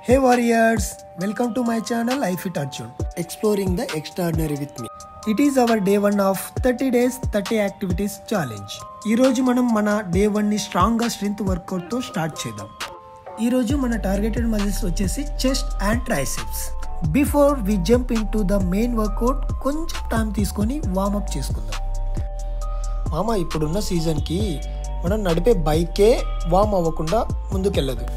Hey warriors, welcome to my channel iFit Arjun, exploring the extraordinary with me. It is our day 1 of 30 days 30 activities challenge. ఈ రోజు మనం మన day 1 ని strong గా strength work out తో start చేద్దాం. ఈ రోజు మన టార్గెటెడ్ మజిల్స్ వచ్చేసి chest and triceps. Before we jump into the main workout కొంచెం టైం తీసుకొని వార్మ్ అప్ చేసుకుందాం. మామ ఇప్పుడున్న సీజన్కి మనం నడిపే బైకే వార్మ్ అవ్వకుండా ముందుకెళ్ళదు.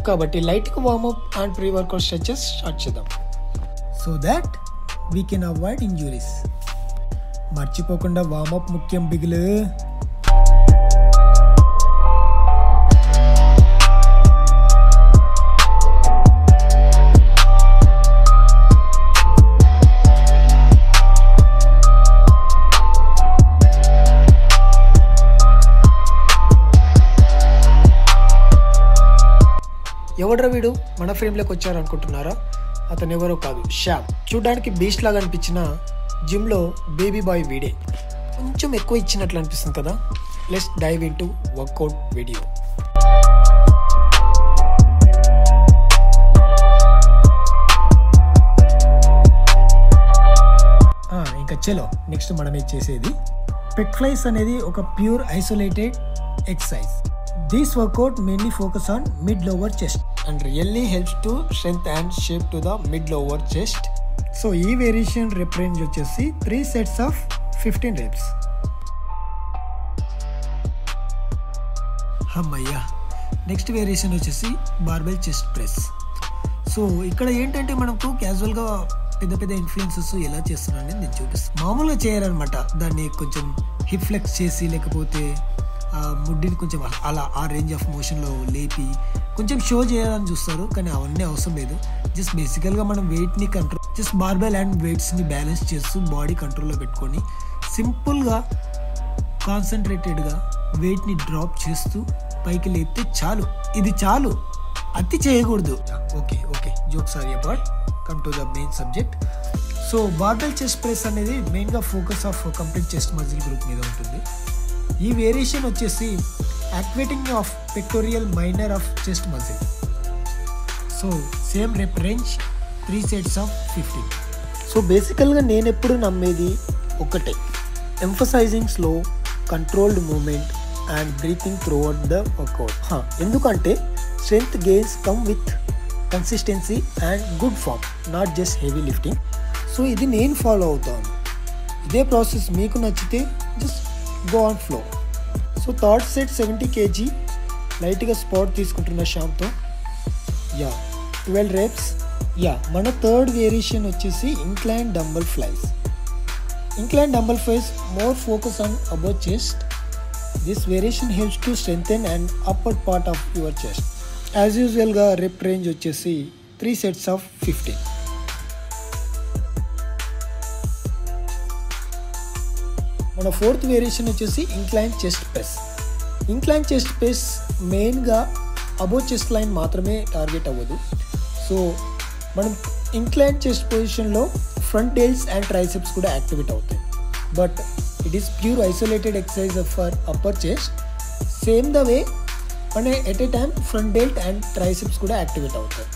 కాబట్టి లైట్గా warmup and pre workout stretches start చేద్దాం so that we can avoid injuries. మర్చిపోకుండా వార్మప్ ముఖ్యం బిగులు. ఎవడ్రా వీడు మన ఫ్రేమ్లోకి వచ్చారనుకుంటున్నారా? అతను ఎవరో కాదు, శ్యామ్. చూడడానికి బీస్ట్ లాగా అనిపించిన జిమ్లో బేబీ బాయ్ వీడే. కొంచెం ఎక్కువ ఇచ్చినట్లు అనిపిస్తుంది కదా. Let's dive into workout video. ఇంకా చలో నెక్స్ట్ మనం చేసేది పెక్ ఫ్లైస్ అనేది ఒక pure isolated exercise. This workout mainly focus on mid-lower chest and really helps to strength and shape to the mid-lower chest. So, ee variation rep range vachesi 3 sets of 15 reps. Hammaya. Next variation vachesi barbell chest press. So, ikkada entante manaku casual ga పెద్ద influences ఎలా చేస్తున్నారని నేను చూపిస్తాను. మామూలుగా చేయాలన్నమాట. దాన్ని కొంచెం hip flex చేసి లేకపోతే ముడ్డిని కొంచెం అలా ఆ రేంజ్ ఆఫ్ మోషన్లో లేపి కొంచెం షో చేయాలని చూస్తారు, కానీ అవన్నీ అవసరం లేదు. జస్ట్ బేసికల్గా మనం వెయిట్ని కంట్రోల్, జస్ట్ బార్బెల్ అండ్ వెయిట్స్ని బ్యాలెన్స్ చేస్తూ బాడీ కంట్రోల్లో పెట్టుకొని సింపుల్గా కాన్సన్ట్రేటెడ్గా వెయిట్ని డ్రాప్ చేస్తూ పైకి లేపితే చాలు. ఇది చాలు, అతి చేయకూడదు. Okay jokes are apart, come to the main subject. So barbell chest press అనేది మెయిన్గా focus of complete chest muscle group మీద ఉంటుంది. ఈ వేరియేషన్ వచ్చేసి activating of pectoral minor of chest muscle. So same rep range 3 sets of 15. So బేసికల్గా నేను ఎప్పుడు నమ్మేది ఒకటే, emphasising slow controlled movement and breathing throughout the workout. ఎందుకంటే strength gains come with consistency and good form, not just heavy lifting. So ఇది నేను follow అవుతాను. ఇదే ప్రాసెస్ మీకు నచ్చితే just go on flow. So third set 70 kg లైట్గా spot తీసుకుంటున్న శ్యామ్తో 12 reps. మన థర్డ్ వేరియేషన్ వచ్చేసి incline dumbbell flies. Incline dumbbell flies more focus on above chest. This variation helps to strengthen and upper part of your chest. As యూజువల్గా rep range వచ్చేసి 3 sets of 15. మన fourth variation వచ్చేసి incline chest press. Incline chest press మెయిన్గా above chest line మాత్రమే target అవ్వదు. So మనం incline chest పొజిషన్లో front delts and triceps కూడా యాక్టివేట్ అవుతాయి. But it is pure isolated exercise for upper chest. Same the way మన at a time front delt and triceps కూడా activate అవుతాయి,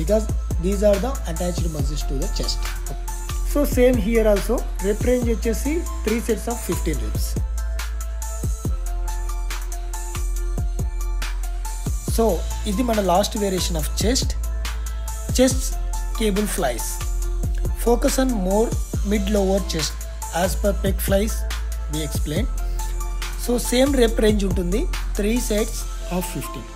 because these are the attached muscles to the chest. So same here also rep range వచ్చేసి 3 sets of 15 reps. So ఇది మన last variation of chest cable flies. Focus on more mid lower chest as per pec flies we explain. So same rep range ఉంటుంది 3 sets of 15.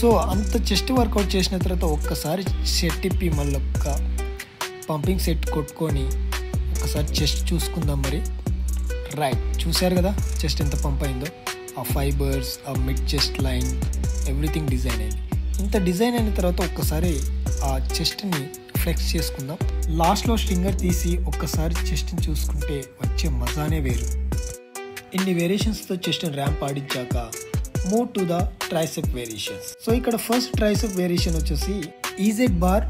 So అంత chest workout చేసిన తర్వాత ఒక్కసారి set ఇప్పి మళ్ళీ ఒక్క pumping set కొట్టుకొని ఒక్కసారి చెస్ట్ చూసుకుందాం. మరి రైట్, చూశారు కదా చెస్ట్ ఎంత పంప్ అయిందో. ఆ ఫైబర్స్, ఆ mid chest line, everything design అయింది. ఇంత డిజైన్ అయిన తర్వాత ఒక్కసారి ఆ చెస్ట్ని ఫ్లెక్స్ చేసుకుందాం. లాస్ట్లో స్ట్రింగర్ తీసి ఒక్కసారి చెస్ట్ని చూసుకుంటే వచ్చే మజానే వేరు. ఇన్ని వేరియేషన్స్తో చెస్ట్ ర్యాంప్ ఆడించాక move to the tricep variations. So ఇక్కడ ఫస్ట్ ట్రైసెప్ వేరియేషన్ వచ్చేసి EZ bar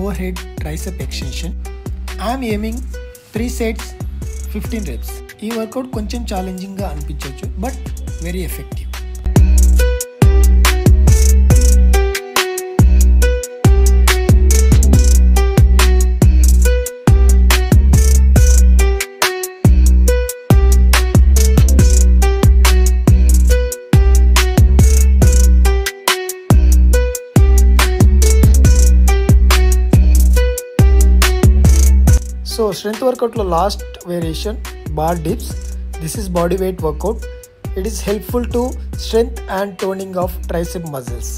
overhead tricep extension. I'm aiming 3 sets 15 reps. ఈ వర్కౌట్ కొంచెం ఛాలెంజింగ్గా అనిపించవచ్చు, but very effective. So strength workout lo last variation bar dips. This is body weight workout. It is helpful to strength and toning of tricep muscles.